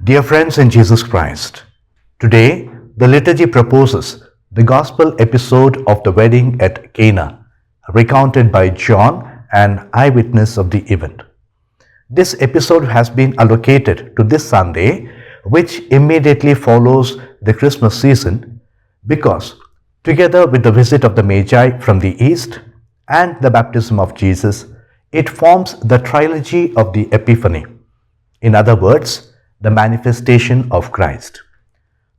Dear friends in Jesus Christ, today the liturgy proposes the Gospel episode of the wedding at Cana, recounted by John, an eyewitness of the event. This episode has been allocated to this Sunday, which immediately follows the Christmas season, because together with the visit of the Magi from the east and the baptism of Jesus, it forms the trilogy of the Epiphany. In other words, the manifestation of Christ.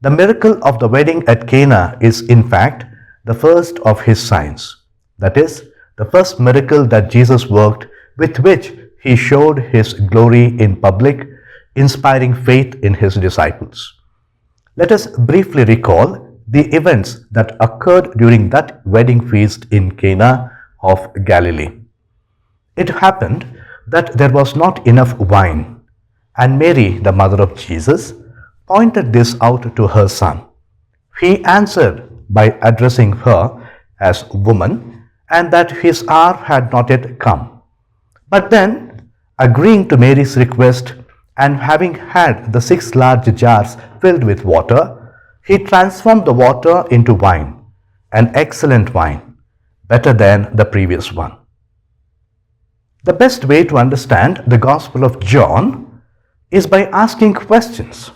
The miracle of the wedding at Cana is in fact the first of his signs. That is, the first miracle that Jesus worked with which he showed his glory in public, inspiring faith in his disciples. Let us briefly recall the events that occurred during that wedding feast in Cana of Galilee. It happened that there was not enough wine, and Mary, the mother of Jesus, pointed this out to her son. He answered by addressing her as woman, and that his hour had not yet come. But then, agreeing to Mary's request and having had the 6 large jars filled with water, he transformed the water into wine, an excellent wine, better than the previous one. The best way to understand the Gospel of John is by asking questions.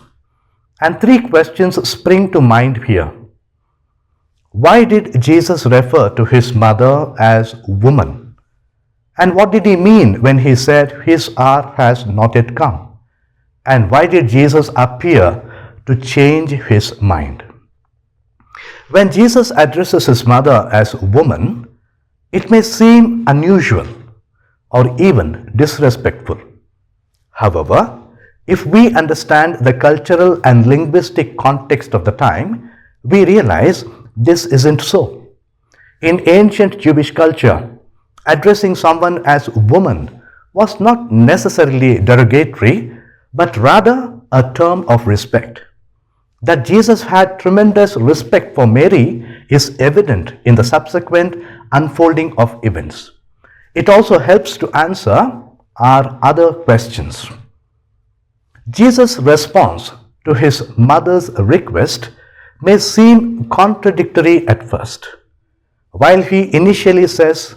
And 3 questions spring to mind here. Why did Jesus refer to his mother as woman? And what did he mean when he said his hour has not yet come? And why did Jesus appear to change his mind? When Jesus addresses his mother as woman, it may seem unusual or even disrespectful. However, if we understand the cultural and linguistic context of the time, we realize this isn't so. In ancient Jewish culture, addressing someone as woman was not necessarily derogatory, but rather a term of respect. That Jesus had tremendous respect for Mary is evident in the subsequent unfolding of events. It also helps to answer our other questions. Jesus' response to his mother's request may seem contradictory at first. While he initially says,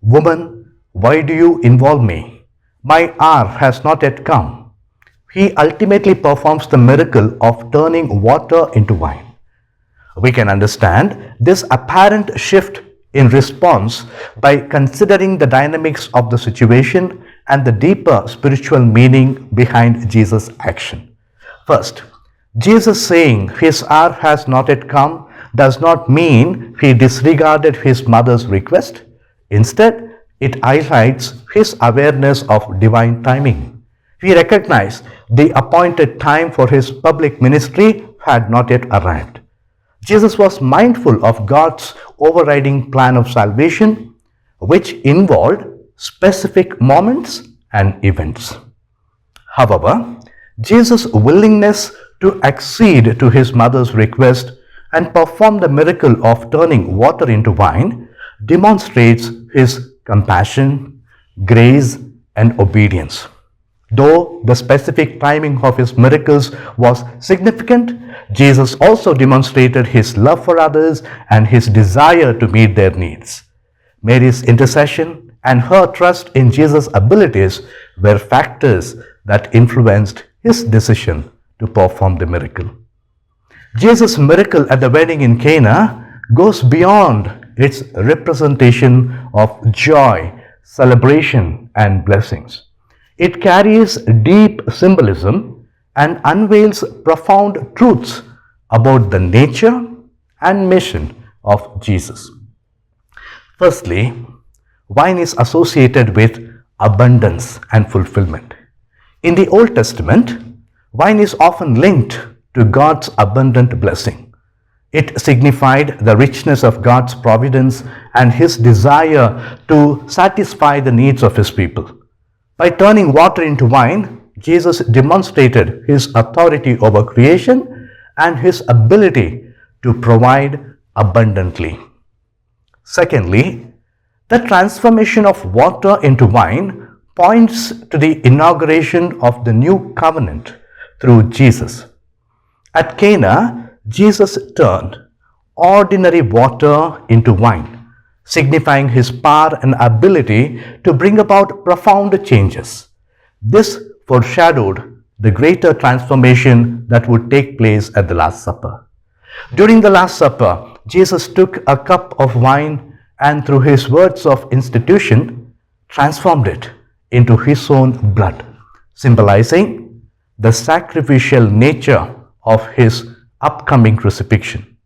"Woman, why do you involve me? My hour has not yet come," he ultimately performs the miracle of turning water into wine. We can understand this apparent shift in response by considering the dynamics of the situation and the deeper spiritual meaning behind Jesus' action. First, Jesus saying his hour has not yet come does not mean he disregarded his mother's request. Instead, it highlights his awareness of divine timing. He recognized the appointed time for his public ministry had not yet arrived. Jesus was mindful of God's overriding plan of salvation, which involved specific moments and events. However, Jesus' willingness to accede to his mother's request and perform the miracle of turning water into wine demonstrates his compassion, grace, and obedience. Though the specific timing of his miracles was significant, Jesus also demonstrated his love for others and his desire to meet their needs. Mary's intercession and her trust in Jesus' abilities were factors that influenced his decision to perform the miracle. Jesus' miracle at the wedding in Cana goes beyond its representation of joy, celebration, and blessings. It carries deep symbolism and unveils profound truths about the nature and mission of Jesus. Firstly, wine is associated with abundance and fulfillment. In the Old Testament, wine is often linked to God's abundant blessing. It signified the richness of God's providence and his desire to satisfy the needs of his people. By turning water into wine, Jesus demonstrated his authority over creation and his ability to provide abundantly. Secondly, the transformation of water into wine points to the inauguration of the new covenant through Jesus. At Cana, Jesus turned ordinary water into wine, signifying his power and ability to bring about profound changes. This foreshadowed the greater transformation that would take place at the Last Supper. During the Last Supper, Jesus took a cup of wine and through his words of institution, transformed it into his own blood, symbolizing the sacrificial nature of his upcoming crucifixion.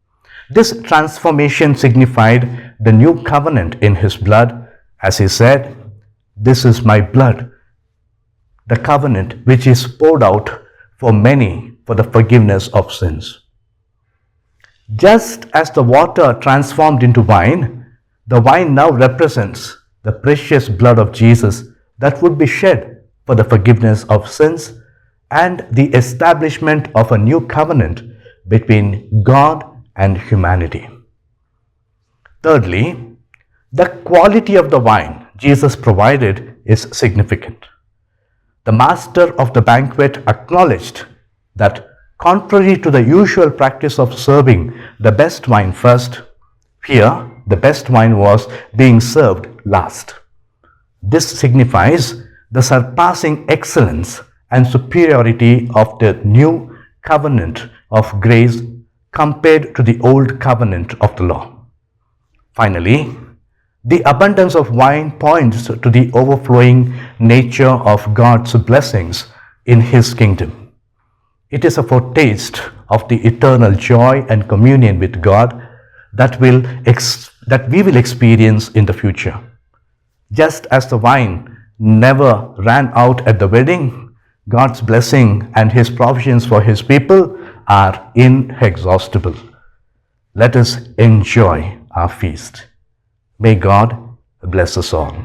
This transformation signified the new covenant in his blood, as he said, "This is my blood, the covenant which is poured out for many for the forgiveness of sins." Just as the water transformed into wine, the wine now represents the precious blood of Jesus that would be shed for the forgiveness of sins and the establishment of a new covenant between God and humanity. Thirdly, the quality of the wine Jesus provided is significant. The master of the banquet acknowledged that contrary to the usual practice of serving the best wine first, here the best wine was being served last. This signifies the surpassing excellence and superiority of the new covenant of grace compared to the old covenant of the law. Finally, the abundance of wine points to the overflowing nature of God's blessings in his kingdom. It is a foretaste of the eternal joy and communion with God that we will experience in the future. Just as the wine never ran out at the wedding, God's blessing and his provisions for his people are inexhaustible. Let us enjoy our feast. May God bless us all.